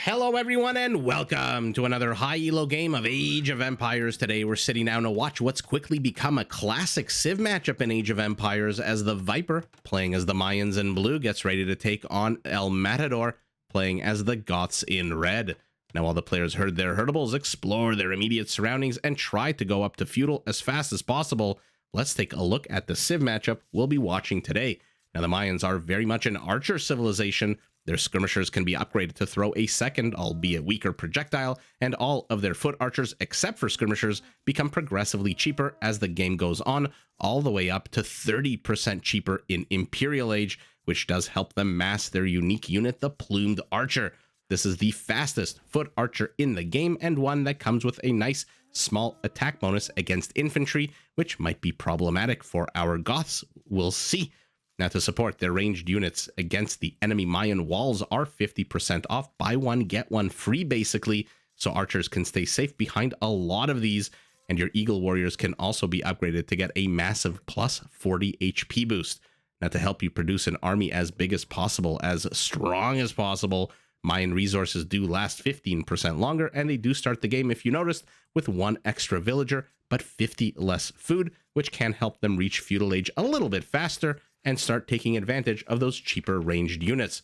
Hello everyone and welcome to another high elo game of Age of Empires. Today we're sitting down to watch what's quickly become a classic Civ matchup in Age of Empires as the Viper, playing as the Mayans in blue, gets ready to take on El Matador, playing as the Goths in red. Now all the players herd their herdables, explore their immediate surroundings, and try to go up to Feudal as fast as possible. Let's take a look at the Civ matchup we'll be watching today. Now the Mayans are very much an archer civilization. Their skirmishers can be upgraded to throw a second, albeit weaker, projectile, and all of their foot archers, except for skirmishers, become progressively cheaper as the game goes on, all the way up to 30% cheaper in Imperial Age, which does help them mass their unique unit, the Plumed Archer. This is the fastest foot archer in the game, and one that comes with a nice small attack bonus against infantry, which might be problematic for our Goths. We'll see. Now, to support their ranged units against the enemy Mayan walls are 50% off, buy one, get one free basically, so archers can stay safe behind a lot of these, and your Eagle warriors can also be upgraded to get a massive plus 40 HP boost. Now, to help you produce an army as big as possible, as strong as possible, Mayan resources do last 15% longer, and they do start the game, if you noticed, with one extra villager, but 50 less food, which can help them reach Feudal Age a little bit faster and start taking advantage of those cheaper ranged units.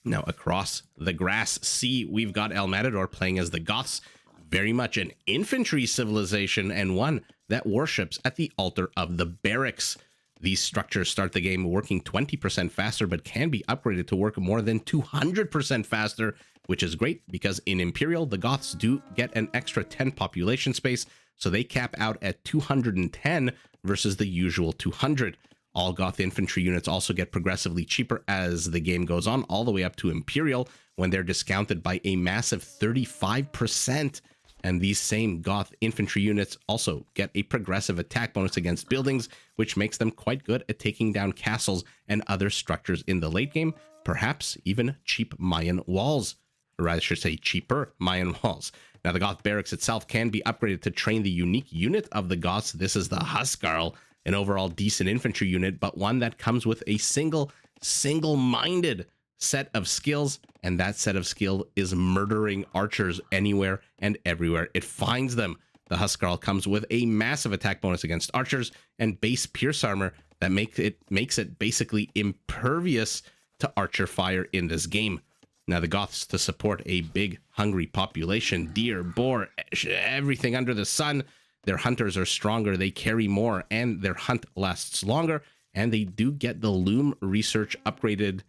Now, across the grass sea, we've got El Matador playing as the Goths, very much an infantry civilization and one that worships at the altar of the barracks. These structures start the game working 20% faster, but can be upgraded to work more than 200% faster, which is great because in Imperial, the Goths do get an extra 10 population space, so they cap out at 210 versus the usual 200. All Goth infantry units also get progressively cheaper as the game goes on, all the way up to Imperial, when they're discounted by a massive 35%. And these same Goth infantry units also get a progressive attack bonus against buildings, which makes them quite good at taking down castles and other structures in the late game, perhaps even cheap Mayan walls, or I should say cheaper Mayan walls. Now, the Goth barracks itself can be upgraded to train the unique unit of the Goths. This is the Huskarl, an overall decent infantry unit, but one that comes with a single-minded set of skills, and that set of skill is murdering archers anywhere and everywhere it finds them. The Huskarl comes with a massive attack bonus against archers and base pierce armor that makes it basically impervious to archer fire in this game. Now, the Goths, to support a big, hungry population, deer, boar, everything under the sun, their hunters are stronger, they carry more, and their hunt lasts longer, and they do get the loom research upgraded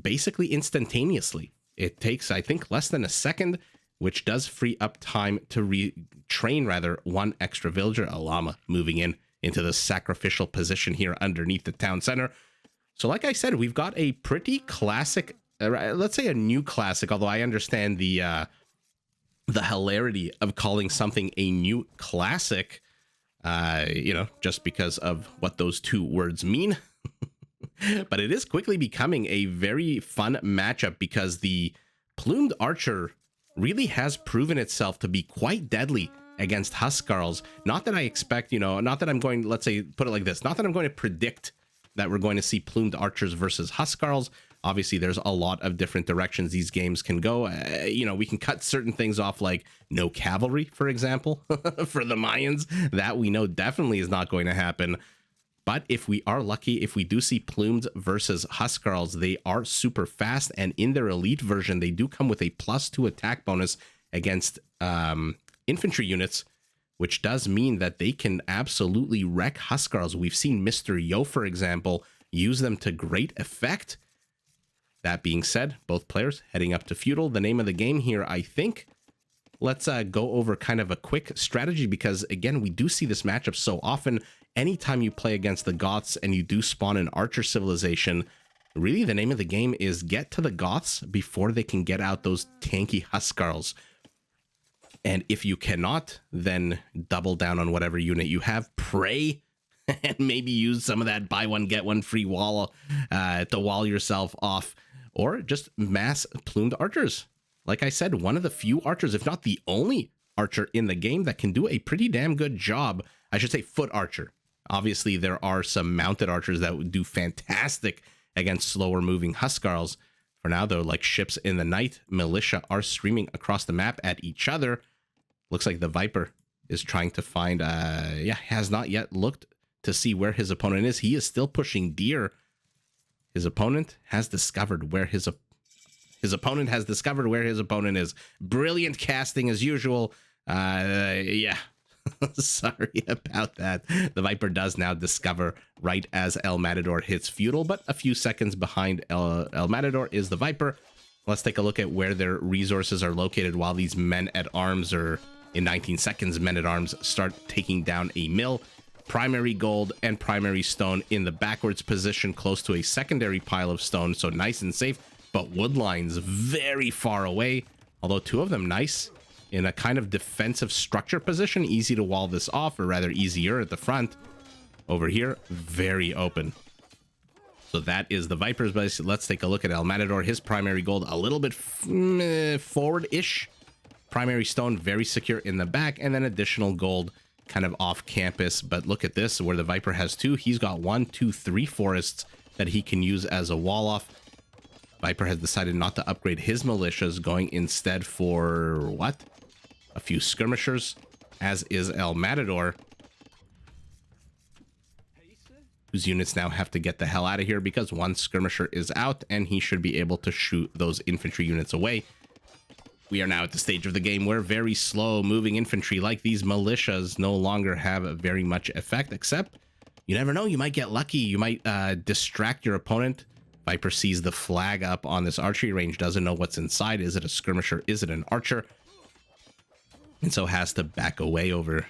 basically instantaneously. It takes, I think, less than a second, which does free up time to retrain one extra villager, a llama, moving into the sacrificial position here underneath the town center. So like I said, we've got a pretty classic, let's say a new classic, although I understand the hilarity of calling something a new classic, just because of what those two words mean. But it is quickly becoming a very fun matchup because the Plumed Archer really has proven itself to be quite deadly against Huskarls. Not that I expect, not that I'm going, let's say, put it like this, not that I'm going to predict that we're going to see Plumed Archers versus Huskarls. Obviously, there's a lot of different directions these games can go. We can cut certain things off, like no cavalry, for example, for the Mayans. That we know definitely is not going to happen. But if we are lucky, if we do see Plumed versus Huskarls, they are super fast. And in their elite version, they do come with a +2 attack bonus against infantry units, which does mean that they can absolutely wreck Huskarls. We've seen Mr. Yo, for example, use them to great effect. That being said, both players heading up to Feudal. The name of the game here, I think. Let's go over kind of a quick strategy because, again, we do see this matchup so often. Anytime you play against the Goths and you do spawn an archer civilization, really the name of the game is get to the Goths before they can get out those tanky Huskarls. And if you cannot, then double down on whatever unit you have, pray, and maybe use some of that buy one, get one free wall to wall yourself off. Or just mass Plumed Archers. Like I said, one of the few archers, if not the only archer in the game that can do a pretty damn good job. I should say foot archer. Obviously, there are some mounted archers that would do fantastic against slower moving Huskarls. For now, though, like ships in the night, militia are streaming across the map at each other. Looks like the Viper is trying to find, has not yet looked to see where his opponent is. He is still pushing deer. His opponent has discovered where his opponent has discovered where his opponent is. Brilliant casting as usual. Sorry about that. The Viper does now discover right as El Matador hits Feudal, but a few seconds behind El Matador is the Viper. Let's take a look at where their resources are located while these men-at-arms are in 19 seconds. Men-at-arms start taking down a mill. Primary gold and primary stone in the backwards position close to a secondary pile of stone, so nice and safe, but wood lines very far away, although two of them nice in a kind of defensive structure position. Easy to wall this off, or rather easier at the front. Over here, very open. So that is the Viper's base. Let's take a look at El Matador. His primary gold a little bit forward-ish. Primary stone very secure in the back, and then additional gold kind of off campus. But look at this, where the Viper has two. He's got 1, 2, 3 forests that he can use as a wall off. Viper has decided not to upgrade his militias, going instead for what? A few skirmishers, as is El Matador, whose units now have to get the hell out of here because one skirmisher is out and he should be able to shoot those infantry units away. We are now at the stage of the game where very slow moving infantry like these militias no longer have very much effect, except you never know, you might get lucky. You might distract your opponent. Viper sees the flag up on this archery range, doesn't know what's inside. Is it a skirmisher? Is it an archer? And so has to back away over.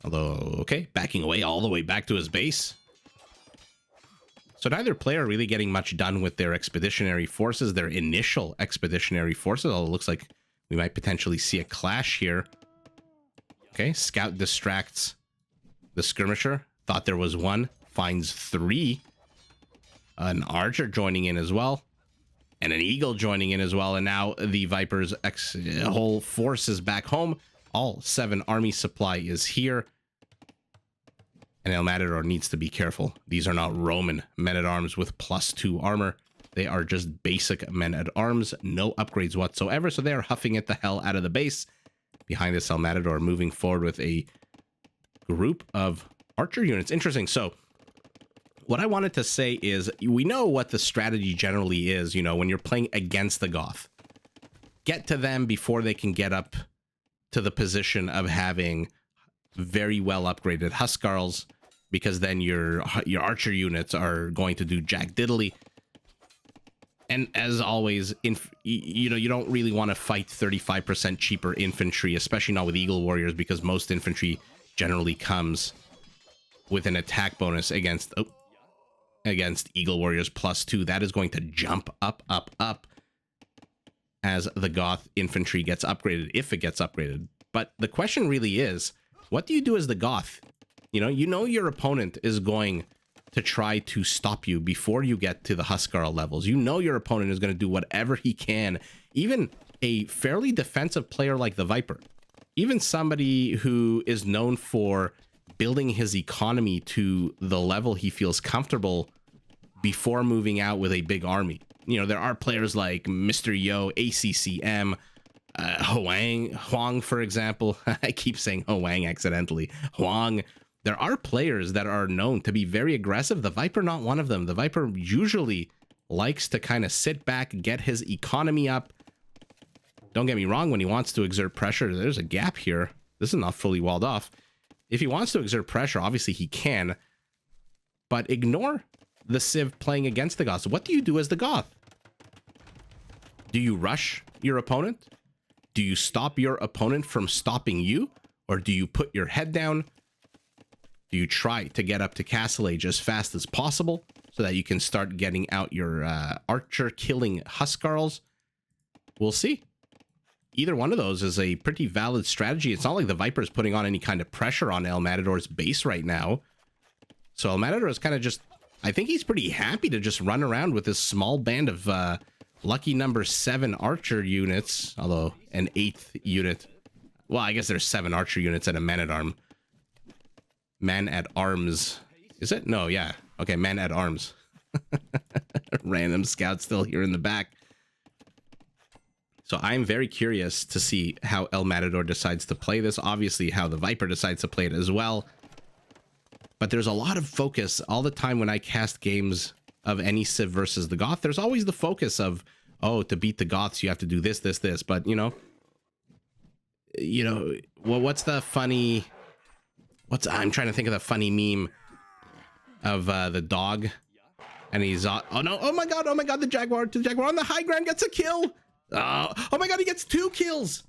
Although, okay, backing away all the way back to his base. So neither player really getting much done with their expeditionary forces, their initial expeditionary forces. Although it looks like we might potentially see a clash here. Okay, scout distracts the skirmisher. Thought there was one, finds 3. An archer joining in as well. And an eagle joining in as well. And now the Viper's whole force is back home. All 7 army supply is here. And El Matador needs to be careful. These are not Roman men-at-arms with +2 armor. They are just basic men-at-arms. No upgrades whatsoever. So they are huffing it the hell out of the base. Behind this, El Matador moving forward with a group of archer units. Interesting. So what I wanted to say is, we know what the strategy generally is, you know, when you're playing against the Goth. Get to them before they can get up to the position of having very well upgraded Huskarls, because then your archer units are going to do jack diddly. And as always, you know, you don't really want to fight 35% cheaper infantry, especially not with Eagle Warriors, because most infantry generally comes with an attack bonus against Eagle Warriors +2. That is going to jump up as the Goth infantry gets upgraded, if it gets upgraded. But the question really is, what do you do as the Goth? You know your opponent is going to try to stop you before you get to the Huskarl levels. You know your opponent is going to do whatever he can. Even a fairly defensive player like the Viper, even somebody who is known for building his economy to the level he feels comfortable before moving out with a big army. You know, there are players like Mr. Yo, ACCM, Huang, for example. I keep saying Huang accidentally. Huang. There are players that are known to be very aggressive. The Viper, not one of them. The Viper usually likes to kind of sit back, get his economy up. Don't get me wrong, when he wants to exert pressure, there's a gap here. This is not fully walled off. If he wants to exert pressure, obviously he can. But ignore the Civ playing against the Goths. What do you do as the Goth? Do you rush your opponent? Do you stop your opponent from stopping you? Or do you put your head down? Do you try to get up to Castle Age as fast as possible so that you can start getting out your archer killing Huskarls? We'll see. Either one of those is a pretty valid strategy. It's not like the Viper is putting on any kind of pressure on El Matador's base right now. So El Matador is kind of just, I think he's pretty happy to just run around with this small band of lucky number 7 archer units, although an 8th unit. Well, I guess there's 7 archer units and a man-at-arms. Man-at-arms. Is it? No, yeah. Okay, man-at-arms. Random scout still here in the back. So I'm very curious to see how El Matador decides to play this. Obviously, how the Viper decides to play it as well. But there's a lot of focus all the time when I cast games of any Civ versus the Goth. There's always the focus of, oh, to beat the Goths, you have to do this, this, this. But, well, what's the funny... I'm trying to think of the funny meme of the dog. And he's... oh, no. Oh, my God. The Jaguar on the high ground gets a kill. Oh, my God. He gets 2 kills.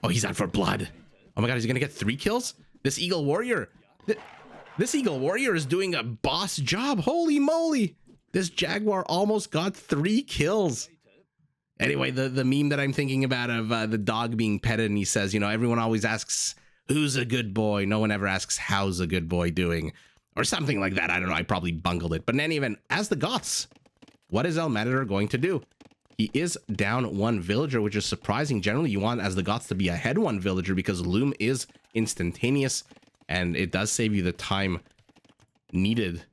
Oh, he's out for blood. Oh, my God. He's going to get 3 kills? This Eagle Warrior... This Eagle Warrior is doing a boss job. Holy moly. This Jaguar almost got 3 kills. Anyway, the meme that I'm thinking about of the dog being petted, and he says, everyone always asks, who's a good boy? No one ever asks, how's a good boy doing? Or something like that. I don't know. I probably bungled it. But in any event, as the Goths, what is El Matador going to do? He is down 1 villager, which is surprising. Generally, you want as the Goths to be ahead 1 villager because Loom is instantaneous. And it does save you the time needed.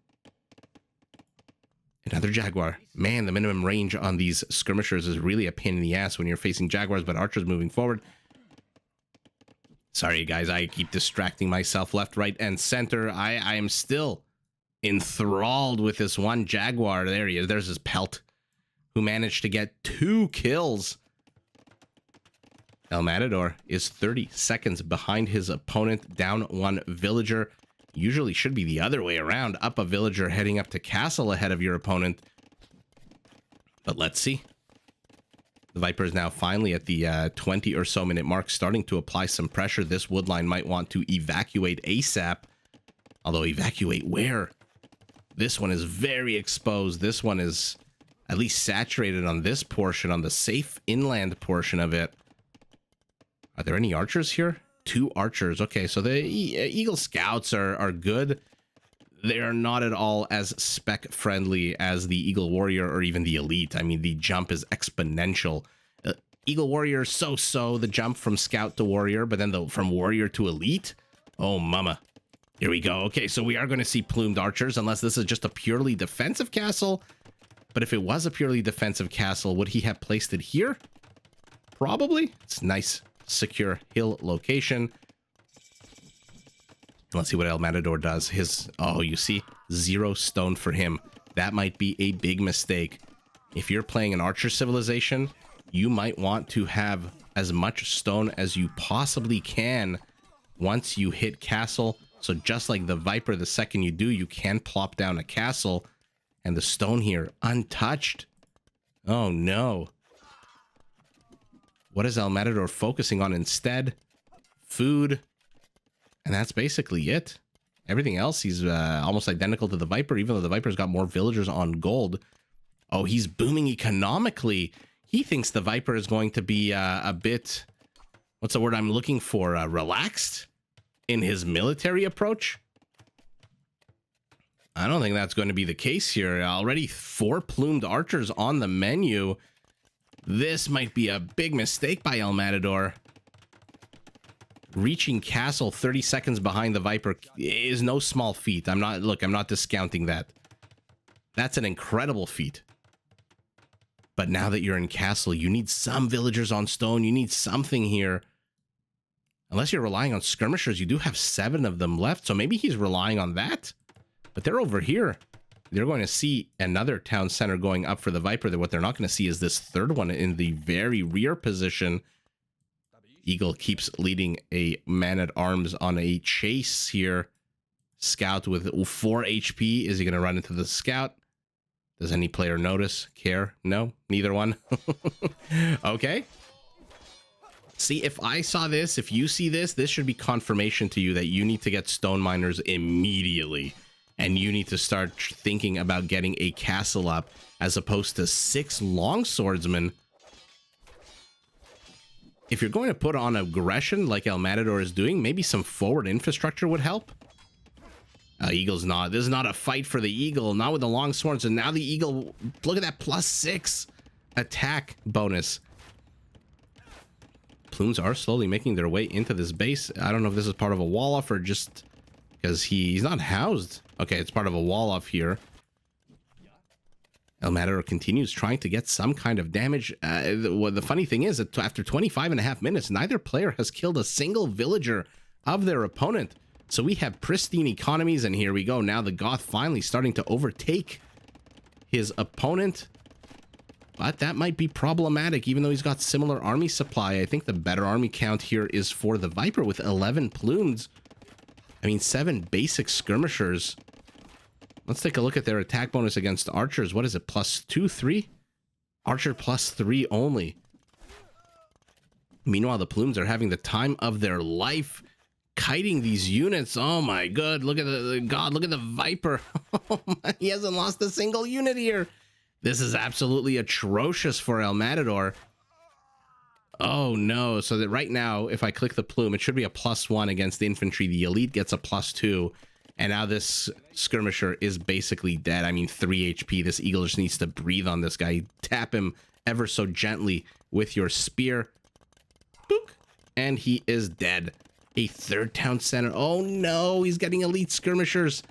Another Jaguar. Man, the minimum range on these skirmishers is really a pain in the ass when you're facing Jaguars, but Archers moving forward. Sorry, guys, I keep distracting myself left, right, and center. I am still enthralled with this one Jaguar. There he is. There's his pelt, who managed to get 2 kills. El Matador is 30 seconds behind his opponent, down 1 villager. Usually should be the other way around, up a villager heading up to castle ahead of your opponent. But let's see. The Viper is now finally at the 20 or so minute mark, starting to apply some pressure. This woodline might want to evacuate ASAP. Although evacuate where? This one is very exposed. This one is at least saturated on this portion, on the safe inland portion of it. Are there any archers here? 2 archers. Okay, so the Eagle Scouts are good. They are not at all as spec friendly as the Eagle Warrior or even the Elite. I mean, the jump is exponential. Eagle Warrior, so-so, the jump from Scout to Warrior, but then from Warrior to Elite? Oh, mama. Here we go. Okay, so we are going to see plumed archers, unless this is just a purely defensive castle. But if it was a purely defensive castle, would he have placed it here? Probably. It's nice, secure hill location. Let's see what El Matador does. Oh, you see, 0 stone for him. That might be a big mistake. If you're playing an archer civilization, you might want to have as much stone as you possibly can once you hit castle. So just like the Viper, the second you do, you can plop down a castle, and the stone here untouched. Oh no. What is El Matador focusing on instead? Food. And that's basically it. Everything else, he's almost identical to the Viper, even though the Viper's got more villagers on gold. Oh, he's booming economically. He thinks the Viper is going to be a bit, what's the word I'm looking for? Relaxed in his military approach. I don't think that's going to be the case here. Already 4 plumed archers on the menu. This might be a big mistake by El Matador. Reaching castle 30 seconds behind the Viper is no small feat. I'm not discounting that. That's an incredible feat. But now that you're in castle, you need some villagers on stone. You need something here. Unless you're relying on skirmishers, you do have 7 of them left. So maybe he's relying on that. But they're over here. They're going to see another town center going up for the Viper. What they're not going to see is this third one in the very rear position. Eagle keeps leading a man-at-arms on a chase here. Scout with 4 HP. Is he going to run into the Scout? Does any player notice? Care? No? Neither one? Okay. See, if I saw this, if you see this, this should be confirmation to you that you need to get stone miners immediately. And you need to start thinking about getting a castle up as opposed to 6 longswordsmen. If you're going to put on aggression like El Matador is doing, maybe some forward infrastructure would help. Eagle's not. This is not a fight for the Eagle. Not with the long swords. And now the Eagle, look at that +6 attack bonus. Plumes are slowly making their way into this base. I don't know if this is part of a wall off or just because he's not housed. Okay, it's part of a wall off here. El Matador continues trying to get some kind of damage. The funny thing is that after 25.5 minutes, neither player has killed a single villager of their opponent. So we have pristine economies, and here we go. Now the Goth finally starting to overtake his opponent. But that might be problematic, even though he's got similar army supply. I think the better army count here is for the Viper with 11 Plumeds. I mean, 7 basic skirmishers. Let's take a look at their attack bonus against archers. What is it? +2, 3? Archer +3 only. Meanwhile, the Plumes are having the time of their life, kiting these units. Oh my god, look at look at the Viper. He hasn't lost a single unit here. This is absolutely atrocious for El Matador. Oh no, so that right now, if I click the Plume, it should be a +1 against the infantry. The elite gets a +2. And now this skirmisher is basically dead. I mean, 3 HP. This eagle just needs to breathe on this guy. Tap him ever so gently with your spear. Book. And he is dead. A third town center. Oh no, he's getting elite skirmishers.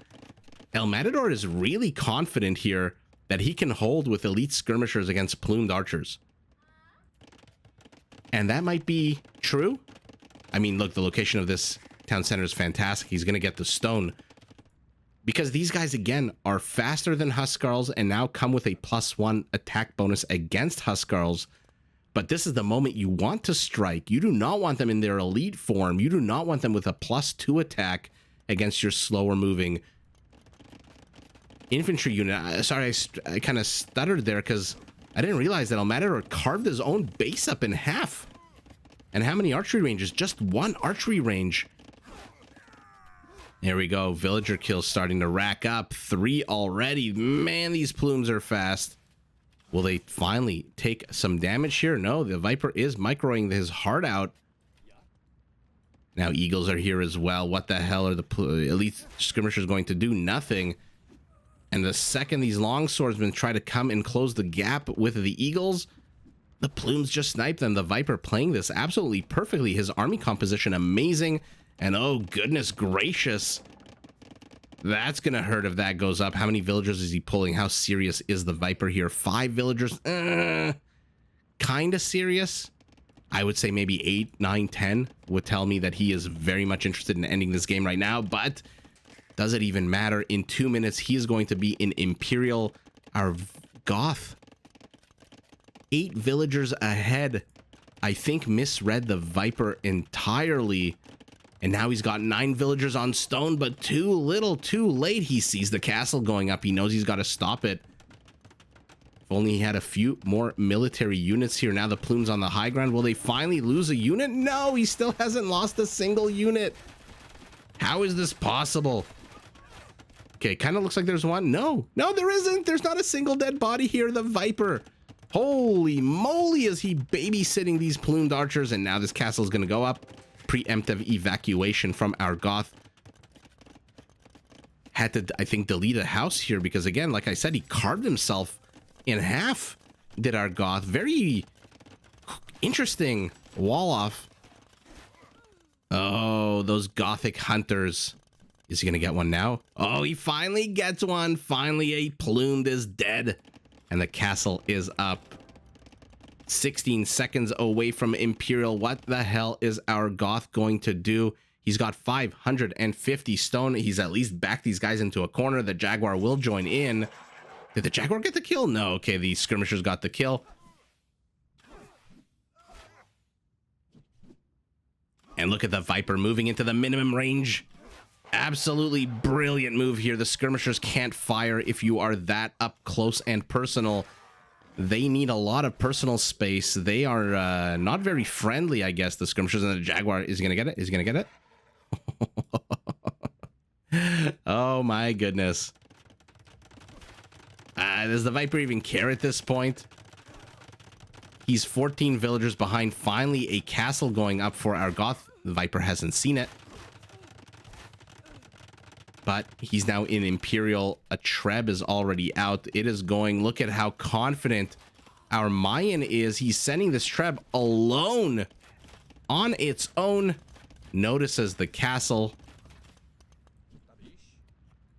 El Matador is really confident here that he can hold with elite skirmishers against plumed archers. And that might be true. I mean, look, the location of this town center is fantastic. He's going to get the stone. Because these guys, again, are faster than Huskarls and now come with a +1 attack bonus against Huskarls. But this is the moment you want to strike. You do not want them in their elite form. You do not want them with a +2 attack against your slower moving infantry unit. Sorry, I kind of stuttered there because I didn't realize that El Matador carved his own base up in half. And how many archery ranges? Just 1 archery range. There we go. Villager kills starting to rack up. 3 already. Man, these Plumes are fast. Will they finally take some damage here? No, the Viper is microing his heart out. Now Eagles are here as well. What the hell are the elite skirmishers going to do? Nothing. And the second these longswordsmen try to come and close the gap with the Eagles, the Plumes just snipe them. The Viper playing this absolutely perfectly. His army composition amazing. And oh, goodness gracious. That's going to hurt if that goes up. How many villagers is he pulling? How serious is the Viper here? 5 villagers? Kind of serious. I would say maybe 8, 9, 10 would tell me that he is very much interested in ending this game right now. But does it even matter? In 2 minutes, he is going to be in Imperial. Our Goth. 8 villagers ahead. I think misread the Viper entirely. And now he's got 9 villagers on stone, but too little, too late. He sees the castle going up. He knows he's got to stop it. If only he had a few more military units here. Now the Plumes on the high ground. Will they finally lose a unit? No, he still hasn't lost a single unit. How is this possible? Okay, kind of looks like there's one. No, there isn't. There's not a single dead body here. The Viper. Holy moly, is he babysitting these plumed archers? And now this castle is going to go up. Preemptive evacuation from our Goth. Had to, I think, delete a house here because, again, like I said, he carved himself in half, did our Goth. Very interesting wall off. Oh, those Gothic hunters. Is he going to get one now? Oh, he finally gets one. Finally, a plumed is dead. And the castle is up. 16 seconds away from Imperial. What the hell is our Goth going to do? He's got 550 stone. He's at least backed these guys into a corner. The Jaguar will join in. Did the Jaguar get the kill? No. Okay, the skirmishers got the kill. And look at the Viper moving into the minimum range. Absolutely brilliant move here. The skirmishers can't fire if you are that up close and personal. They need a lot of personal space. They are not very friendly, I guess, the skirmishers. And the Jaguar, is he going to get it? Is he going to get it? Oh, my goodness. Does the Viper even care at this point? He's 14 villagers behind. Finally, a castle going up for our Goth. The Viper hasn't seen it. But he's now in Imperial. A Treb is already out. It is going. Look at how confident our Mayan is. He's sending this Treb alone on its own. Notices the castle.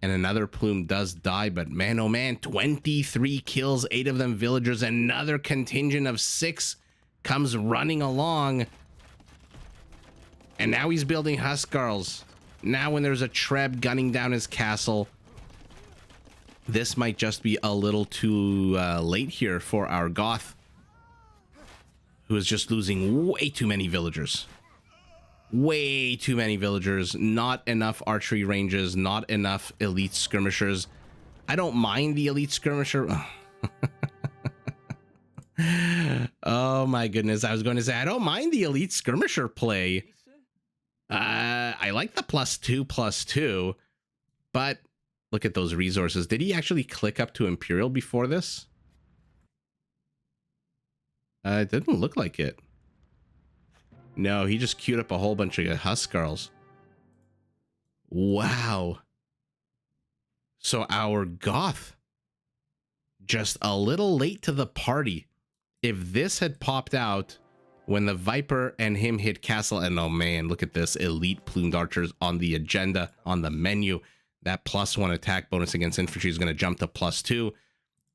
And another plume does die, but man, oh man, 23 kills, 8 of them villagers. Another contingent of 6 comes running along. And now he's building Huskarls. Now when there's a Treb gunning down his castle, this might just be a little too late here for our Goth, who is just losing way too many villagers. Way too many villagers, not enough archery ranges, not enough elite skirmishers. I don't mind the elite skirmisher. Oh my goodness, I was going to say I don't mind the elite skirmisher play. I like the +2/+2, but look at those resources. Did he actually click up to Imperial before this? It didn't look like it. No, he just queued up a whole bunch of Huskarls. Wow. So our Goth, just a little late to the party. If this had popped out when the Viper and him hit castle, and oh man, look at this, elite plumed archers on the agenda, on the menu. That +1 attack bonus against infantry is going to jump to +2.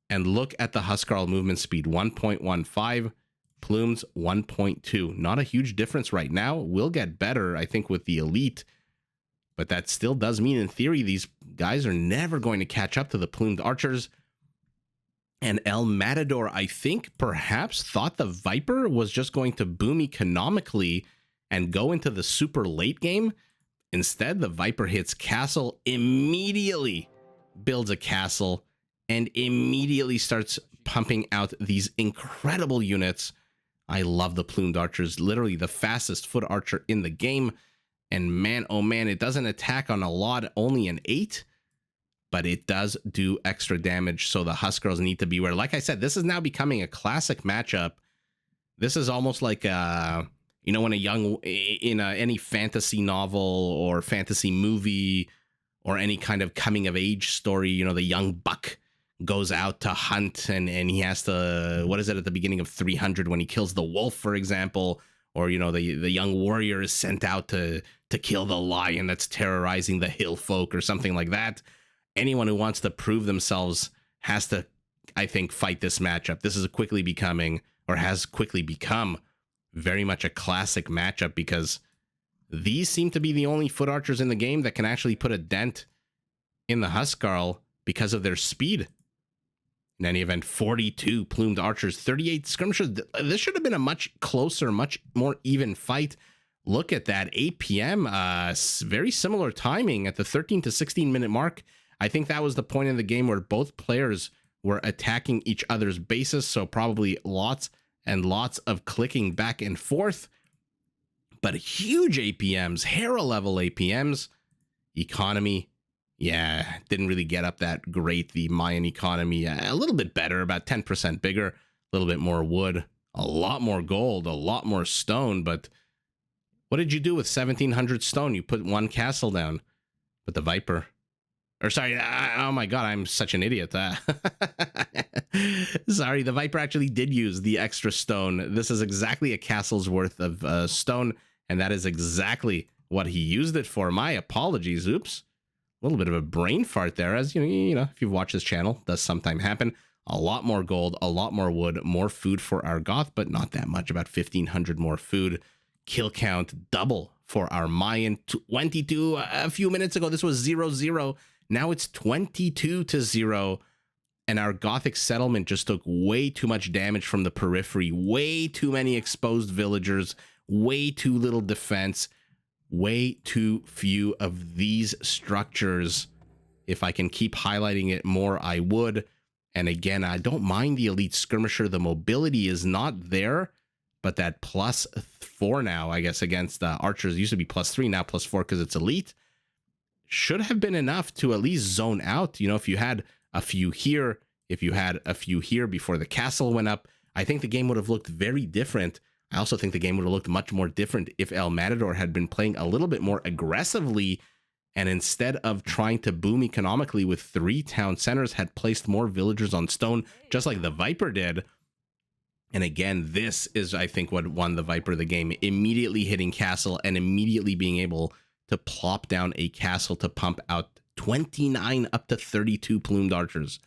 And look at the Huskarl movement speed, 1.15. Plumes 1.2. Not a huge difference right now. Will get better, I think, with the elite, but that still does mean in theory these guys are never going to catch up to the plumed archers. And El Matador, I think, perhaps thought the Viper was just going to boom economically and go into the super late game. Instead, the Viper hits castle, immediately builds a castle, and immediately starts pumping out these incredible units. I love the plumed archers, literally the fastest foot archer in the game. And man, oh man, it doesn't attack on a lot, only an 8, but it does do extra damage. So the Huskarls need to beware. Like I said, this is now becoming a classic matchup. This is almost like, you know, when any fantasy novel or fantasy movie or any kind of coming of age story, you know, the young buck goes out to hunt and he has to, what is it at the beginning of 300 when he kills the wolf, for example, or, you know, the young warrior is sent out to kill the lion that's terrorizing the hill folk or something like that. Anyone who wants to prove themselves has to, I think, fight this matchup. This is quickly becoming, or has quickly become, very much a classic matchup because these seem to be the only foot archers in the game that can actually put a dent in the Huskarl because of their speed. In any event, 42 plumed archers, 38 skirmishers. This should have been a much closer, much more even fight. Look at that, 8 p.m. Very similar timing at the 13 to 16 minute mark. I think that was the point in the game where both players were attacking each other's bases, so probably lots and lots of clicking back and forth. But huge APMs, Hera level APMs. Economy, yeah, didn't really get up that great. The Mayan economy, a little bit better, about 10% bigger, a little bit more wood, a lot more gold, a lot more stone. But what did you do with 1,700 stone? You put one castle down. But the Viper, or sorry, oh my god, I'm such an idiot. Sorry, the Viper actually did use the extra stone. This is exactly a castle's worth of stone, and that is exactly what he used it for. My apologies. Oops. A little bit of a brain fart there, as you know, if you've watched this channel, does sometime happen. A lot more gold, a lot more wood, more food for our Goth, but not that much, about 1,500 more food. Kill count double for our Mayan, 22 a few minutes ago. This was 0-0. Now it's 22-0. And our Gothic settlement just took way too much damage from the periphery. Way too many exposed villagers. Way too little defense. Way too few of these structures. If I can keep highlighting it more, I would. And again, I don't mind the elite skirmisher. The mobility is not there, but that +4 now, I guess, against archers, used to be +3, now +4 because it's elite, should have been enough to at least zone out. You know, if you had a few here, if you had a few here before the castle went up, I think the game would have looked very different. I also think the game would have looked much more different if El Matador had been playing a little bit more aggressively, and instead of trying to boom economically with 3 town centers, had placed more villagers on stone, just like the Viper did. And again, this is, I think, what won the Viper the game. Immediately hitting castle and immediately being able to plop down a castle to pump out 29 up to 32 plumed archers.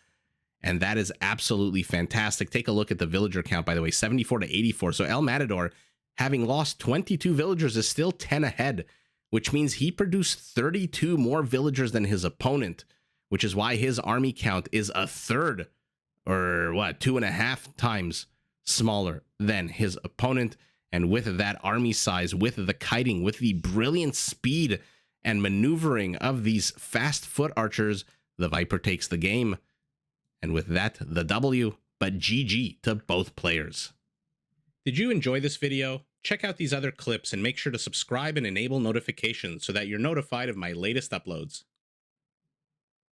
And that is absolutely fantastic. Take a look at the villager count, by the way, 74 to 84. So El Matador, having lost 22 villagers, is still 10 ahead, which means he produced 32 more villagers than his opponent, which is why his army count is a third, or what, 2.5 times smaller than his opponent. And with that army size, with the kiting, with the brilliant speed and maneuvering of these fast foot archers, the Viper takes the game. And with that, the W, but GG to both players. Did you enjoy this video? Check out these other clips and make sure to subscribe and enable notifications so that you're notified of my latest uploads.